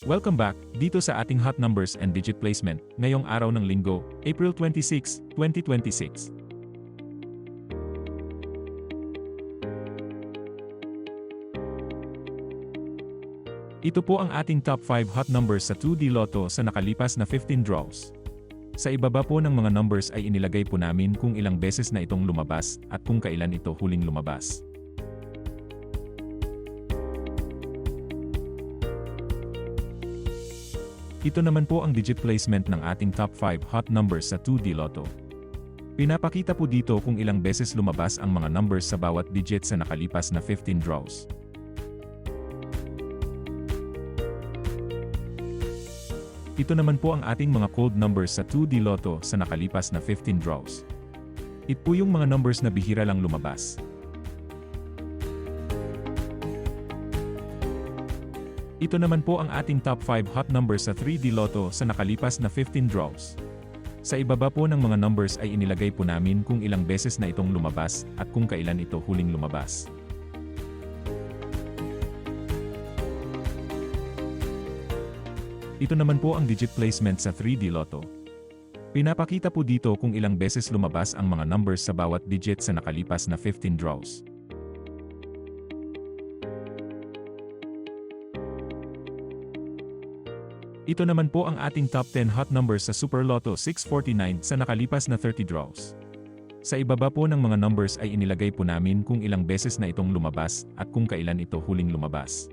Welcome back dito sa ating hot numbers and digit placement ngayong araw ng Linggo, April 26, 2026. Ito po ang ating top 5 hot numbers sa 2D Lotto sa nakalipas na 15 draws. Sa ibaba po ng mga numbers ay inilagay po namin kung ilang beses na itong lumabas at kung kailan ito huling lumabas. Ito naman po ang digit placement ng ating top 5 hot numbers sa 2D Lotto. Pinapakita po dito kung ilang beses lumabas ang mga numbers sa bawat digit sa nakalipas na 15 draws. Ito naman po ang ating mga cold numbers sa 2D Lotto sa nakalipas na 15 draws. Ito po yung mga numbers na bihira lang lumabas. Ito naman po ang ating top 5 hot numbers sa 3D Lotto sa nakalipas na 15 draws. Sa ibaba po ng mga numbers ay inilagay po namin kung ilang beses na itong lumabas at kung kailan ito huling lumabas. Ito naman po ang digit placement sa 3D Lotto. Pinapakita po dito kung ilang beses lumabas ang mga numbers sa bawat digit sa nakalipas na 15 draws. Ito naman po ang ating top 10 hot numbers sa Super Lotto 649 sa nakalipas na 30 draws. Sa ibaba po ng mga numbers ay inilagay po namin kung ilang beses na itong lumabas at kung kailan ito huling lumabas.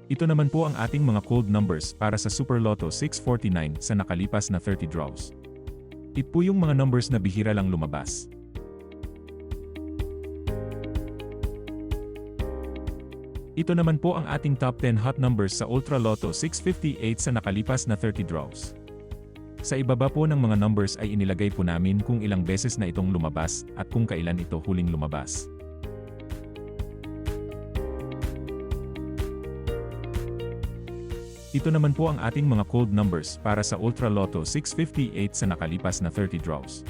Ito naman po ang ating mga cold numbers para sa Super Lotto 649 sa nakalipas na 30 draws. Ito po yung mga numbers na bihira lang lumabas. Ito naman po ang ating top 10 hot numbers sa Ultra Lotto 658 sa nakalipas na 30 draws. Sa ibaba po ng mga numbers ay inilagay po namin kung ilang beses na itong lumabas at kung kailan ito huling lumabas. Ito naman po ang ating mga cold numbers para sa Ultra Lotto 658 sa nakalipas na 30 draws.